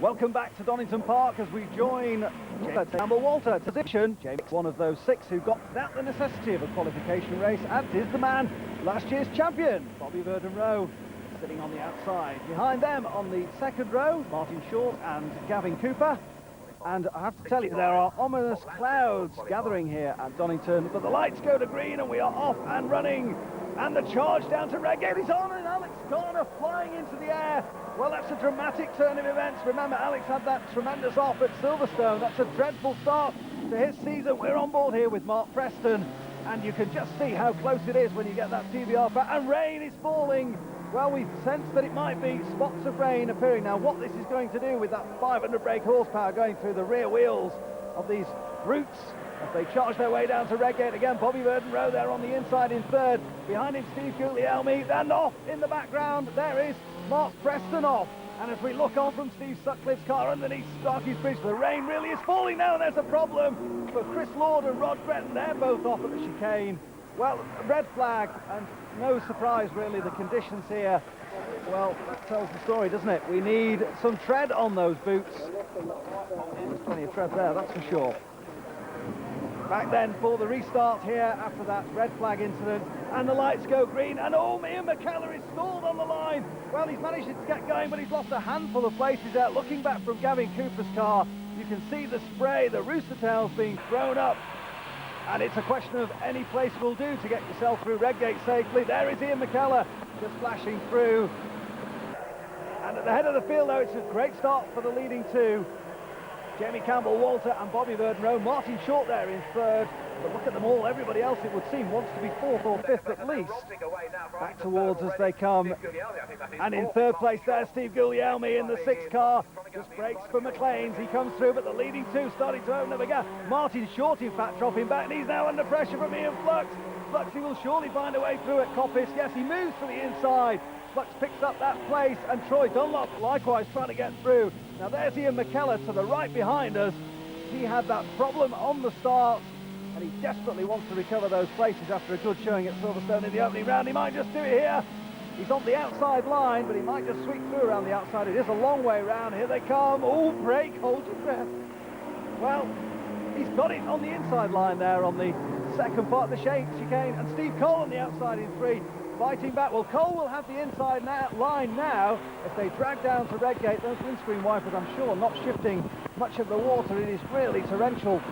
Welcome back to Donington Park as we join Campbell Walter. Position, James, one of those six who got without the necessity of a qualification race, and is the man, last year's champion, Bobby Rowe, sitting on the outside. Behind them on the second row, Martin Short and Gavin Cooper. And I have to tell you, there are ominous clouds gathering here at Donington, but the lights go to green and we are off and running. And the charge down to Redgate is on, and Alex Garner flying into the air. Well, that's a dramatic turn of events. Remember, Alex had that tremendous off at Silverstone. That's a dreadful start to his season. We're on board here with Mark Preston, and you can just see how close it is when you get that TVR back. And rain is falling. Well, we sense that it might be spots of rain appearing. Now, what this is going to do with that 500 brake horsepower going through the rear wheels of these brutes as they charge their way down to Redgate again. Bobby Rowe there on the inside in third. Behind him, Steve Guglielmi. And off in the background, there is Mark Preston off. And as we look on from Steve Sutcliffe's car underneath Starkey's Bridge, the rain really is falling now, and there's a problem for Chris Lord and Rod Breton. They're both off at the chicane. Well, red flag, and no surprise really, the conditions here, well, that tells the story, doesn't it? We need some tread on those boots. There's plenty of tread there, that's for sure. Back then for the restart here after that red flag incident, and the lights go green, and oh, Ian McKellar is stalled on the line. Well, he's managed to get going, but he's lost a handful of places there. Looking back from Gavin Cooper's car, you can see the spray, the rooster tails being thrown up. And it's a question of any place will do to get yourself through Redgate safely. There is Ian McKellar just flashing through. And at the head of the field, though, it's a great start for the leading two. Jamie Campbell-Walter and Bobby Rowe. Martin Short there in third. But look at them all. Everybody else, it would seem, wants to be fourth or fifth at least. Back towards as they come. And in third place there, Steve Guglielmi in the sixth car. Just breaks for McLean's. He comes through, but the leading two starting to open up again. Martin Short, in fact, dropping back, and he's now under pressure from Ian Flux. Fluxy will surely find a way through at Coppice. Yes, he moves to the inside. Flux picks up that place, and Troy Dunlop likewise trying to get through. Now there's Ian McKellar to the right behind us. He had that problem on the start, and he desperately wants to recover those places after a good showing at Silverstone in the opening round. He might just do it here. He's on the outside line, but he might just sweep through around the outside. It is a long way round. Here they come. Oh, break, hold your breath. Well, he's got it on the inside line there on the second part of the chicane, and Steve Cole on the outside in three. Fighting back. Well, Cole will have the inside line now if they drag down to Redgate. Those windscreen wipers, I'm sure, not shifting much of the water. It is really torrential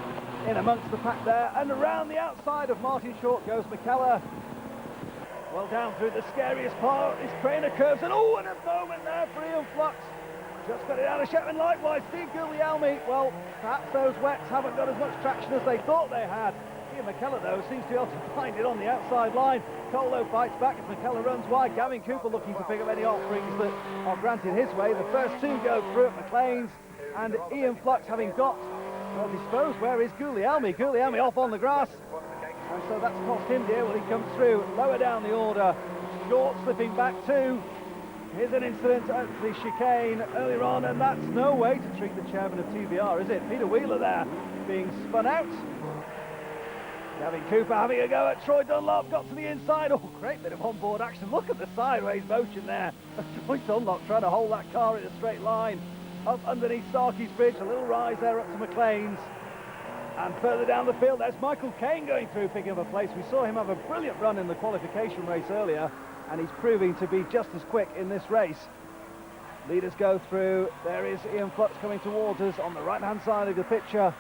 in amongst the pack there. And around the outside of Martin Short goes McKellar. Well, down through the scariest part is Craner curves, and oh, and a moment there for Ian Flux. Just got it out of Shetland. Likewise, Steve Guglielmi. Well, perhaps those wets haven't got as much traction as they thought they had. Ian McKellar, though, seems to be able to find it on the outside line. Colo fights back as McKellar runs wide. Gavin Cooper looking to pick up any offerings that are granted his way. The first two go through at McLean's, and Ian Flux having got, well, disposed. Where is Guglielmi? Guglielmi off on the grass, and so that's cost him dear. Well, he comes through lower down the order. Short slipping back too. Here's an incident at the chicane earlier on, and that's no way to treat the chairman of TVR, is it? Peter Wheeler there being spun out. Gavin Cooper having a go at Troy Dunlop, got to the inside. Oh, great bit of on-board action. Look at the sideways motion there. Troy Dunlop trying to hold that car in a straight line. Up underneath Starkey's Bridge, a little rise there up to McLean's. And further down the field, there's Michael Caine going through, picking up a place. We saw him have a brilliant run in the qualification race earlier, and he's proving to be just as quick in this race. Leaders go through. There is Ian Flux coming towards us on the right-hand side of the picture.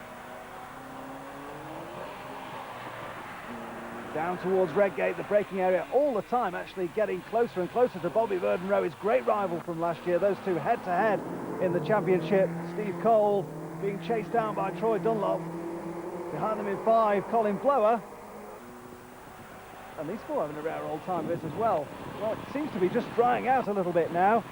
Down towards Redgate, the braking area all the time, actually getting closer and closer to Bobby Rowe, his great rival from last year. Those two head-to-head in the championship. Steve Cole being chased down by Troy Dunlop. Behind them in five, Colin Blower. And these four having a rare old time of it as well. Well, it seems to be just drying out a little bit now.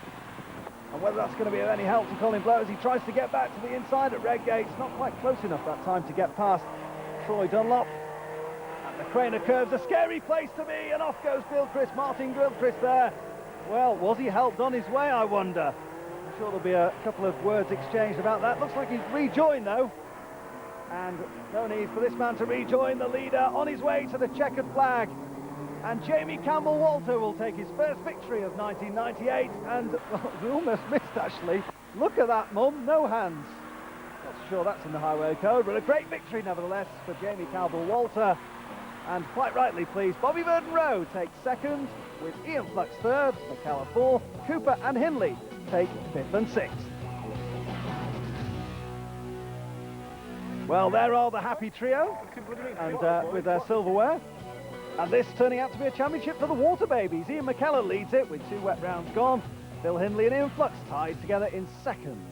And whether that's going to be of any help to Colin Blower as he tries to get back to the inside at Redgate. It's not quite close enough that time to get past Troy Dunlop. The Craner curves, a scary place to be, and off goes Gilchrist, Martin Gilchrist there. Well, was he helped on his way, I wonder? I'm sure there'll be a couple of words exchanged about that. Looks like he's rejoined, though. And no need for this man to rejoin the leader on his way to the checkered flag. And Jamie Campbell-Walter will take his first victory of 1998, and well, we almost missed actually. Look at that, Mum, no hands. Not sure that's in the highway code, but a great victory nevertheless for Jamie Campbell-Walter. And quite rightly pleased, Bobby Verdon Rowe takes second, with Ian Flux third, McKellar fourth, Cooper and Hindley take fifth and sixth. Well, there are the happy trio, and with their silverware. And this turning out to be a championship for the Water Babies. Ian McKellar leads it with 2 wet rounds gone. Phil Hindley and Ian Flux tied together in second.